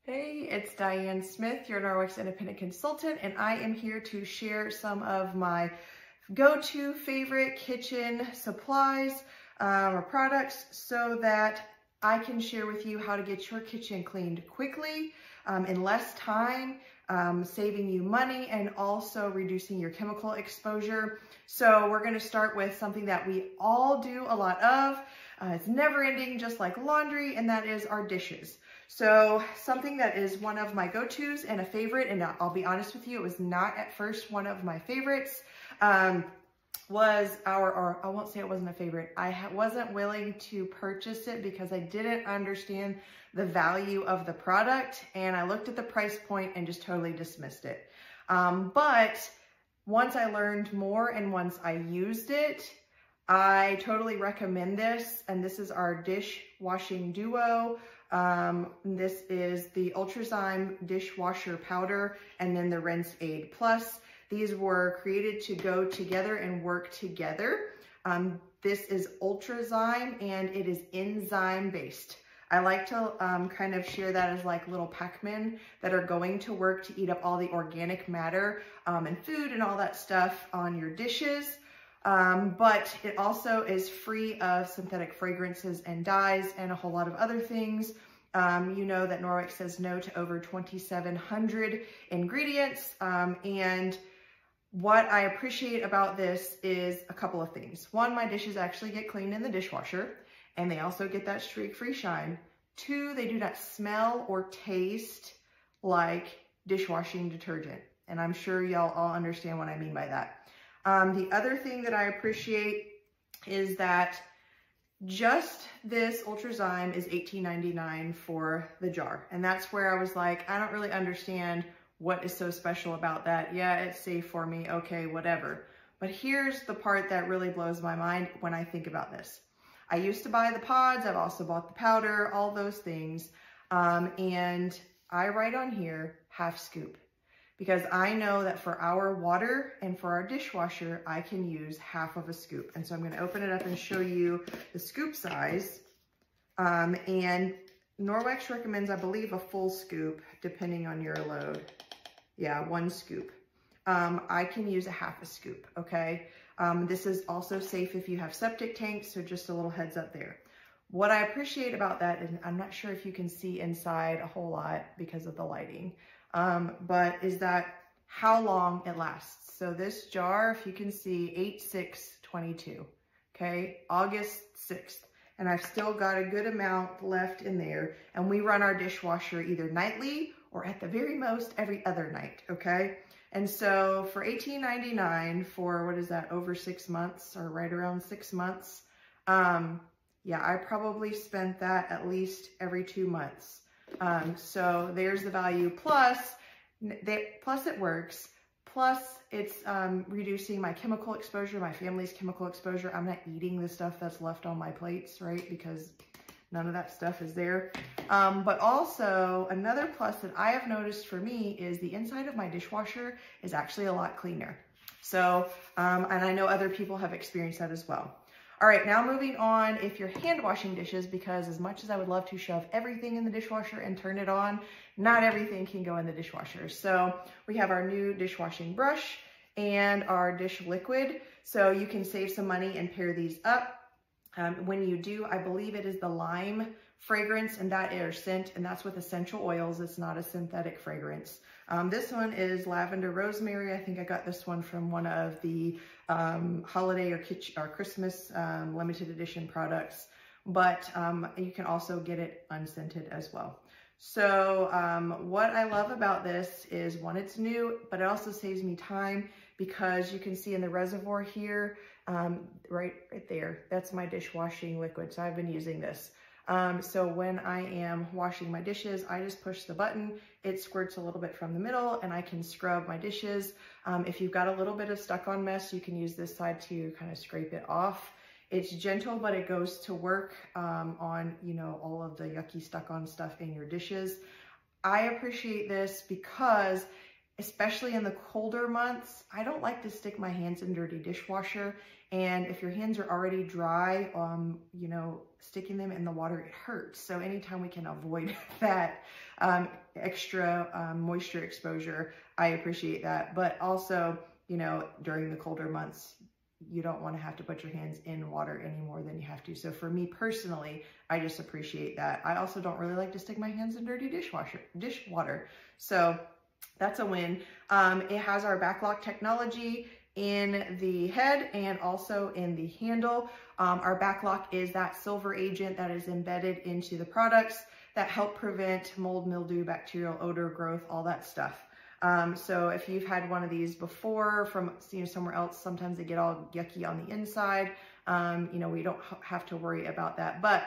Hey, it's Diane Smith, your Norwex Independent Consultant, and I am here to share some of my go-to favorite kitchen supplies or products so that I can share with you how to get your kitchen cleaned quickly, in less time, saving you money and also reducing your chemical exposure. So we're going to start with something that we all do a lot of. It's never ending, just like laundry, and that is our dishes. So something that is one of my go-tos and a favorite, and I'll be honest with you, it was not at first one of my favorites, was or I won't say it wasn't a favorite. I wasn't willing to purchase it because I didn't understand the value of the product, and I looked at the price point and just totally dismissed it. But once I learned more and once I used it, I totally recommend this, and this is our dishwashing duo. This is the Ultrazyme dishwasher powder and then the Rinse Aid Plus. These were created to go together and work together. This is Ultrazyme and it is enzyme based. I like to kind of share that as like little Pac-Man that are going to work to eat up all the organic matter and food and all that stuff on your dishes. But it also is free of synthetic fragrances and dyes and a whole lot of other things. You know that Norwex says no to over 2,700 ingredients. And what I appreciate about this is a couple of things. One, my dishes actually get cleaned in the dishwasher and they also get that streak-free shine. Two, they do not smell or taste like dishwashing detergent. And I'm sure y'all all understand what I mean by that. The other thing that I appreciate is that just this Ultrazyme is $18.99 for the jar. And that's where I was like, I don't really understand what is so special about that. Yeah, it's safe for me. Okay, whatever. But here's the part that really blows my mind when I think about this. I used to buy the pods. I've also bought the powder, all those things. And I write on here, half scoop. Because I know that for our water and for our dishwasher, I can use half of a scoop. And so I'm gonna open it up and show you the scoop size. And Norwex recommends, I believe, a full scoop, depending on your load. Yeah, 1 scoop. I can use a half a scoop, okay? This is also safe if you have septic tanks, so just a little heads up there. What I appreciate about that, and I'm not sure if you can see inside a whole lot because of the lighting, but is that how long it lasts. So this jar, if you can see, 8/6/22, okay, August 6th. And I've still got a good amount left in there. And we run our dishwasher either nightly or at the very most every other night, okay? And so for $18.99 for, what is that, over 6 months or right around 6 months, yeah, I probably spent that at least every 2 months. So there's the value, plus it works, plus it's reducing my chemical exposure, my family's chemical exposure. I'm not eating the stuff that's left on my plates, right? Because none of that stuff is there. But also another plus that I have noticed for me is the inside of my dishwasher is actually a lot cleaner. So, and I know other people have experienced that as well. All right, now moving on, if you're hand washing dishes, because as much as I would love to shove everything in the dishwasher and turn it on, not everything can go in the dishwasher. So we have our new dishwashing brush and our dish liquid. So you can save some money and pair these up. When you do, I believe it is the lime fragrance and that air scent, and that's with essential oils. It's not a synthetic fragrance. This one is lavender rosemary. I think I got this one from one of the holiday or Christmas limited edition products, but you can also get it unscented as well. So what I love about this is, one, it's new, but it also saves me time because you can see in the reservoir here, right there, that's my dishwashing liquid. So I've been using this. So when I am washing my dishes, I just push the button, it squirts a little bit from the middle and I can scrub my dishes. If you've got a little bit of stuck on mess, you can use this side to kind of scrape it off. It's gentle, but it goes to work on, you know, all of the yucky stuck on stuff in your dishes. I appreciate this because, especially in the colder months, I don't like to stick my hands in dirty dishwasher. And if your hands are already dry, you know, sticking them in the water, it hurts. So anytime we can avoid that, extra moisture exposure. I appreciate that. But also, you know, during the colder months, you don't want to have to put your hands in water any more than you have to. So for me personally, I just appreciate that. I also don't really like to stick my hands in dirty dishwater. So that's a win. It has our backlock technology in the head and also in the handle. Our backlock is that silver agent that is embedded into the products that help prevent mold, mildew, bacterial odor growth, all that stuff. So if you've had one of these before from somewhere else, sometimes they get all yucky on the inside. You know, we don't have to worry about that. But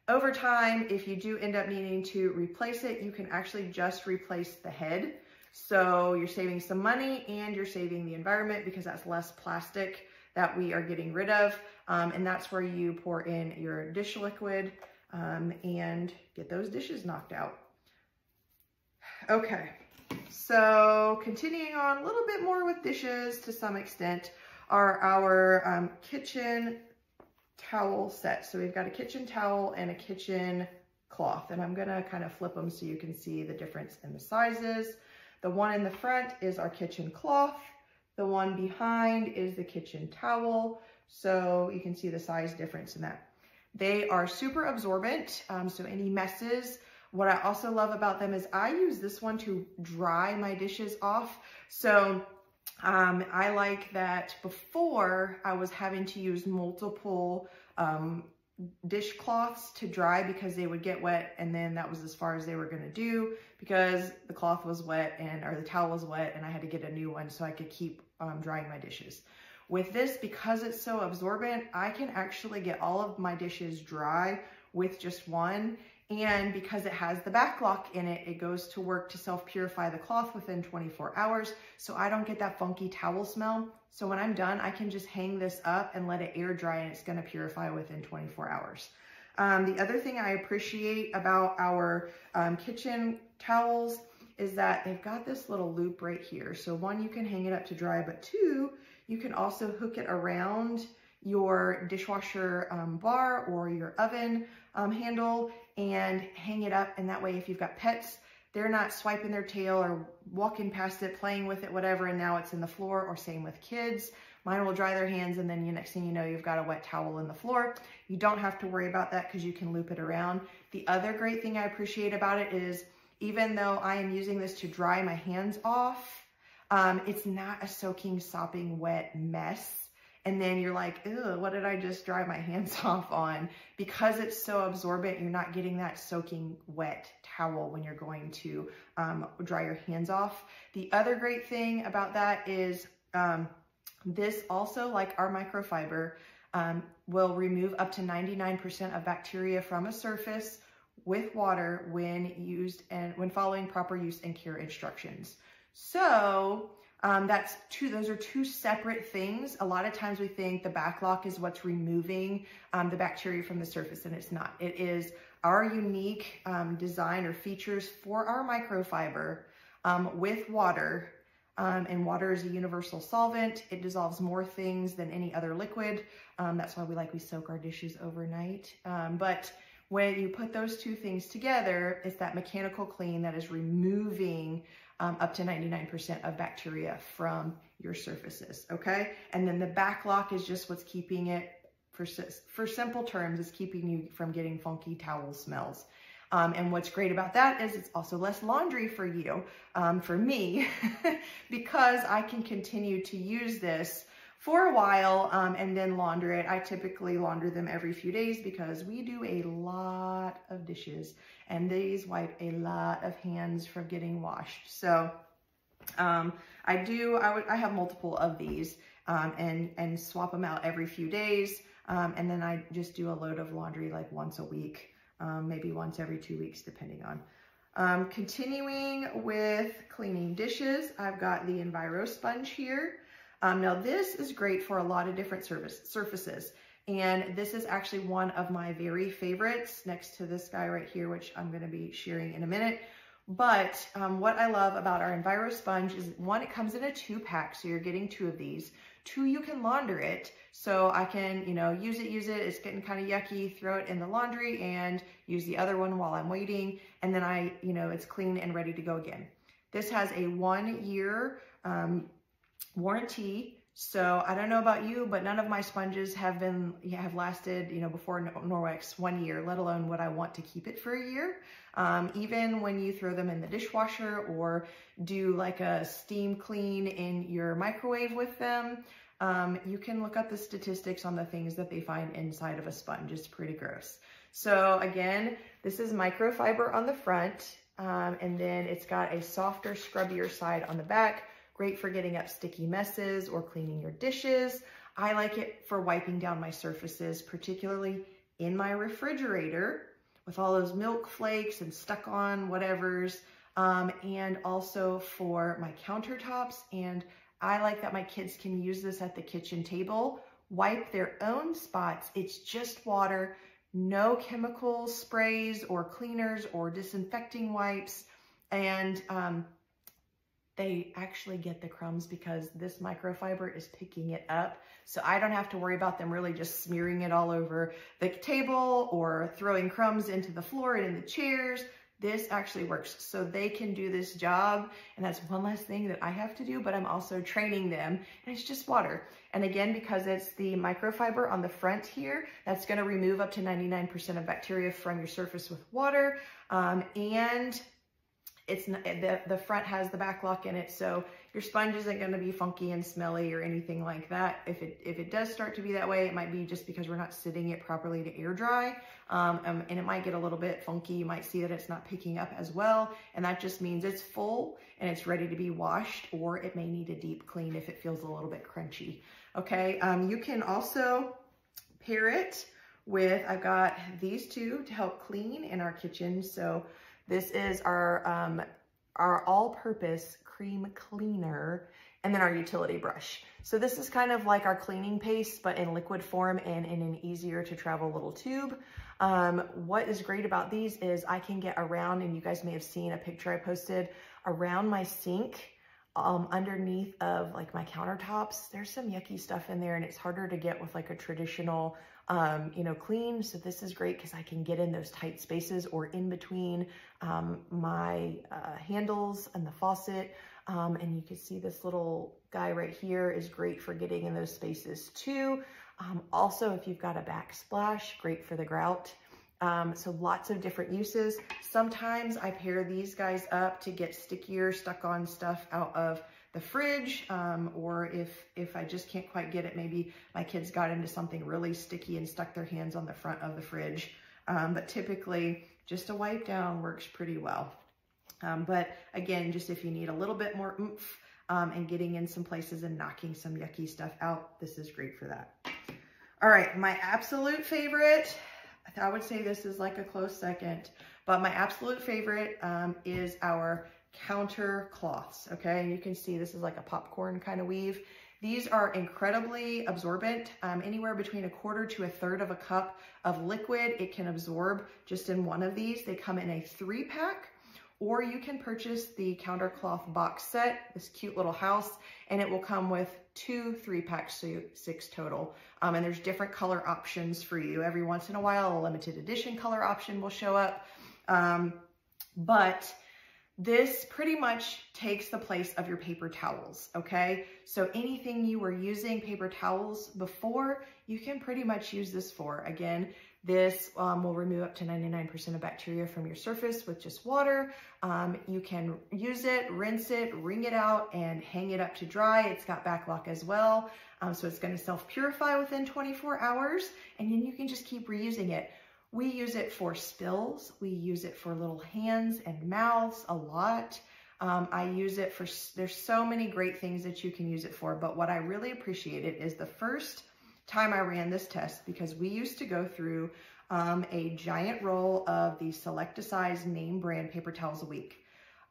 over time, if you do end up needing to replace it, you can actually just replace the head. So you're saving some money and you're saving the environment because that's less plastic that we are getting rid of. And that's where you pour in your dish liquid and get those dishes knocked out. Okay, so continuing on a little bit more with dishes to some extent are our kitchen towel set. So we've got a kitchen towel and a kitchen cloth, and I'm gonna kind of flip them so you can see the difference in the sizes. The one in the front is our kitchen cloth. The one behind is the kitchen towel. So you can see the size difference in that. They are super absorbent, so any messes. What I also love about them is I use this one to dry my dishes off. So I like that before I was having to use multiple dishcloths to dry because they would get wet, and then that was as far as they were going to do because the cloth was wet or the towel was wet and I had to get a new one so I could keep drying my dishes. With this, because it's so absorbent, I can actually get all of my dishes dry with just one. And because it has the backlock in it, it goes to work to self-purify the cloth within 24 hours. So I don't get that funky towel smell. So when I'm done, I can just hang this up and let it air dry and it's gonna purify within 24 hours. The other thing I appreciate about our kitchen towels is that they've got this little loop right here. So one, you can hang it up to dry, but two, you can also hook it around your dishwasher bar or your oven handle and hang it up. And that way, if you've got pets, they're not swiping their tail or walking past it, playing with it, whatever, and now it's in the floor, or same with kids. Mine will dry their hands and then next thing you know, you've got a wet towel in the floor. You don't have to worry about that because you can loop it around. The other great thing I appreciate about it is even though I am using this to dry my hands off, it's not a soaking, sopping, wet mess. And then you're like, ew, what did I just dry my hands off on? Because it's so absorbent, you're not getting that soaking wet towel when you're going to dry your hands off. The other great thing about that is this also, like our microfiber, will remove up to 99% of bacteria from a surface with water when used and when following proper use and care instructions. So those are two separate things. A lot of times we think the backlock is what's removing the bacteria from the surface, and it's not. It is our unique design or features for our microfiber with water. And water is a universal solvent. It dissolves more things than any other liquid. That's why we soak our dishes overnight. But when you put those two things together, it's that mechanical clean that is removing up to 99% of bacteria from your surfaces, okay? And then the backlock is just what's keeping it, for simple terms, is keeping you from getting funky towel smells. And what's great about that is it's also less laundry for you, for me, because I can continue to use this for a while and then launder it. I typically launder them every few days because we do a lot of dishes and these wipe a lot of hands from getting washed. So I have multiple of these and swap them out every few days. And then I just do a load of laundry like once a week, maybe once every 2 weeks, depending on. Continuing with cleaning dishes, I've got the Enviro sponge here. Now this is great for a lot of different surfaces. And this is actually one of my very favorites next to this guy right here, which I'm gonna be sharing in a minute. But what I love about our Enviro sponge is one, it comes in a 2-pack, so you're getting 2 of these. Two, you can launder it. So I can, you know, use it, it's getting kind of yucky, throw it in the laundry and use the other one while I'm waiting. And then it's clean and ready to go again. This has a 1-year warranty. So I don't know about you, but none of my sponges have lasted, you know, before Norwex 1 year, let alone would I want to keep it for a year. Even when you throw them in the dishwasher or do like a steam clean in your microwave with them, you can look up the statistics on the things that they find inside of a sponge. It's pretty gross. So again, this is microfiber on the front, and then it's got a softer, scrubbier side on the back. Great for getting up sticky messes or cleaning your dishes. I like it for wiping down my surfaces, particularly in my refrigerator with all those milk flakes and stuck on whatevers, and also for my countertops. And I like that my kids can use this at the kitchen table, wipe their own spots. It's just water, no chemical sprays or cleaners or disinfecting wipes. And they actually get the crumbs because this microfiber is picking it up. So I don't have to worry about them really just smearing it all over the table or throwing crumbs into the floor and in the chairs. This actually works. So they can do this job. And that's one less thing that I have to do, but I'm also training them, and it's just water. And again, because it's the microfiber on the front here, that's gonna remove up to 99% of bacteria from your surface with water. And it's not, the front has the back lock in it, so your sponge isn't going to be funky and smelly or anything like that. If it does start to be that way, it might be just because we're not sitting it properly to air dry, and it might get a little bit funky. You might see that it's not picking up as well, and that just means it's full and it's ready to be washed, or it may need a deep clean if it feels a little bit crunchy. Okay, you can also pair it with, I've got these two to help clean in our kitchen. So this is our all-purpose cream cleaner, and then our utility brush. So this is kind of like our cleaning paste, but in liquid form and in an easier to travel little tube. What is great about these is I can get around, and you guys may have seen a picture I posted, around my sink, underneath of like my countertops. There's some yucky stuff in there, and it's harder to get with like a traditional clean. So this is great because I can get in those tight spaces or in between my handles and the faucet. And you can see this little guy right here is great for getting in those spaces too. Also, if you've got a backsplash, great for the grout. So lots of different uses. Sometimes I pair these guys up to get stickier, stuck on stuff out of the fridge, or if I just can't quite get it, maybe my kids got into something really sticky and stuck their hands on the front of the fridge. But typically just a wipe down works pretty well. But again, just if you need a little bit more oomph and getting in some places and knocking some yucky stuff out, this is great for that. All right, my absolute favorite, I would say this is like a close second, but my absolute favorite is our counter cloths. Okay, and you can see this is like a popcorn kind of weave. These are incredibly absorbent, anywhere between 1/4 to 1/3 of a cup of liquid it can absorb just in one of these. They come in a 3-pack, or you can purchase the counter cloth box set, this cute little house, and it will come with 2 3-packs, so 6 total. And there's different color options for you. Every once in a while, a limited edition color option will show up. But this pretty much takes the place of your paper towels, okay? So anything you were using paper towels before, you can pretty much use this for. Again, this will remove up to 99% of bacteria from your surface with just water. You can use it, rinse it, wring it out, and hang it up to dry. It's got backlock as well, so it's gonna self-purify within 24 hours, and then you can just keep reusing it. We use it for spills. We use it for little hands and mouths a lot. I use it for, there's so many great things that you can use it for, but what I really appreciated is the first time I ran this test, because we used to go through a giant roll of the Selecticize name brand paper towels a week.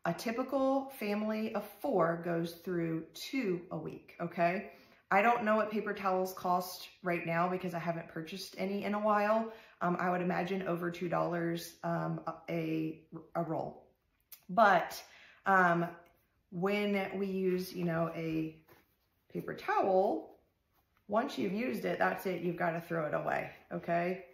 A typical family of 4 goes through 2 a week, okay? I don't know what paper towels cost right now because I haven't purchased any in a while. I would imagine over $2 a roll. But when we use, a paper towel, Once you've used it, that's it, you've got to throw it away, okay?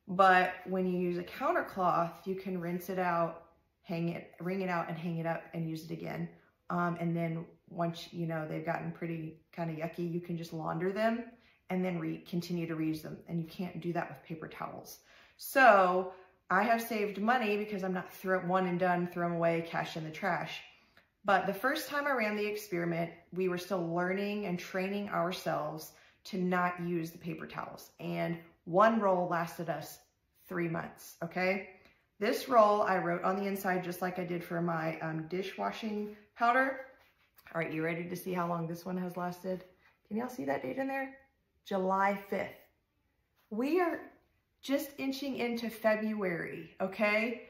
But when you use a counter cloth, you can rinse it out, wring it out and hang it up and use it again. And then once you know they've gotten pretty kind of yucky, you can just launder them and then continue to reuse them. And you can't do that with paper towels. So I have saved money because I'm not one and done, throw them away, cash in the trash. But the first time I ran the experiment, we were still learning and training ourselves to not use the paper towels. And one roll lasted us 3 months, okay? This roll I wrote on the inside just like I did for my dishwashing powder. All right, you ready to see how long this one has lasted? Can y'all see that date in there? July 5th. We are just inching into February, okay?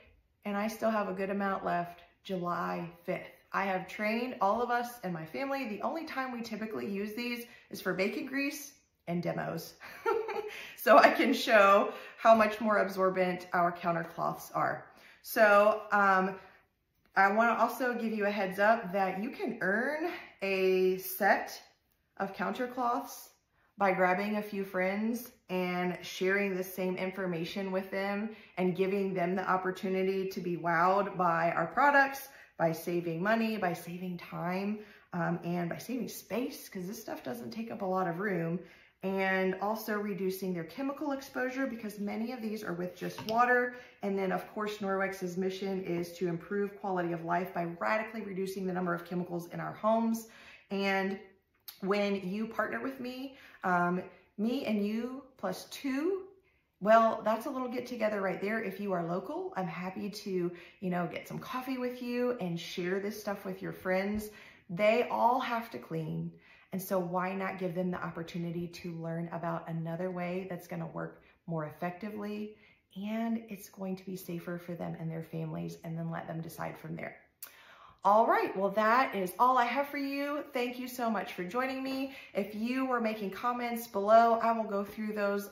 And I still have a good amount left, July 5th. I have trained all of us and my family. The only time we typically use these is for bacon grease and demos. So I can show how much more absorbent our counter cloths are. So I want to also give you a heads up that you can earn a set of counter cloths by grabbing a few friends and sharing the same information with them and giving them the opportunity to be wowed by our products, by saving money, by saving time, and by saving space, because this stuff doesn't take up a lot of room, and also reducing their chemical exposure because many of these are with just water. And then of course, Norwex's mission is to improve quality of life by radically reducing the number of chemicals in our homes. And when you partner with me, me and you plus 2, well, that's a little get together right there. If you are local, I'm happy to, get some coffee with you and share this stuff with your friends. They all have to clean. And so why not give them the opportunity to learn about another way that's going to work more effectively, and it's going to be safer for them and their families, and then let them decide from there. All right, well, that is all I have for you. Thank you so much for joining me. If you were making comments below, I will go through those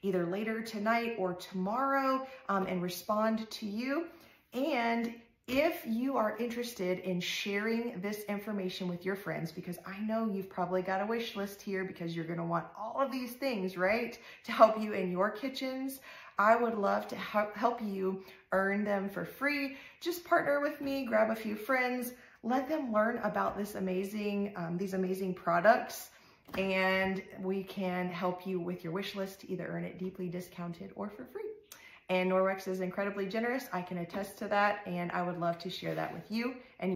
either later tonight or tomorrow and respond to you. And if you are interested in sharing this information with your friends, because I know you've probably got a wish list here because you're going to want all of these things, right, to help you in your kitchens, I would love to help you earn them for free. Just partner with me, grab a few friends, let them learn about these amazing products, and we can help you with your wish list to either earn it deeply discounted or for free. And Norwex is incredibly generous. I can attest to that, and I would love to share that with you. And